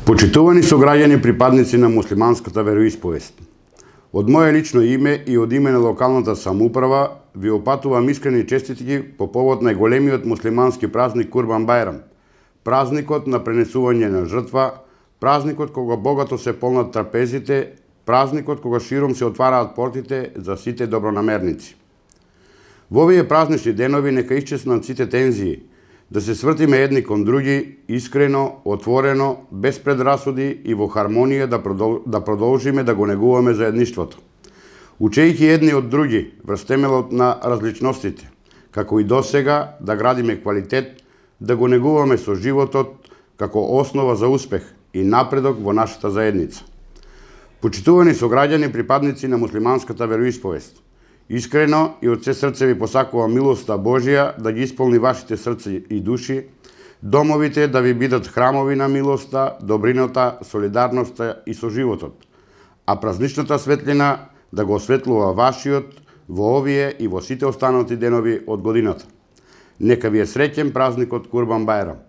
Почитувани сограѓани припадници на муслиманската вероисповест. Од мое лично име и од име на локалната самоуправа ви опатувам искрени честитки по повод најголемиот муслимански празник Курбан Бајрам, празникот на пренесување на жртва, празникот кога богато се полнат трапезите, празникот кога широм се отвараат портите за сите добронамерници. Во овие празнични денови нека исчезнат сите тензии, да се свртиме едни кон други, искрено, отворено, без предрасуди и во хармонија да продолжиме да го негуваме заедништвото. Учејќи едни од други врз темелот на различностите, како и досега да градиме квалитет, да го негуваме со животот како основа за успех и напредок во нашата заедница. Почитувани сограѓани припадници на муслиманската вероисповест, искрено и од се срце ви посакувам милоста Божија да ги исполни вашите срца и души, домовите да ви бидат храмови на милоста, добрината, солидарноста и соживотот, а празничната светлина да го осветлува вашиот во овие и во сите останати денови од годината. Нека ви е среќен празникот Курбан Бајрам.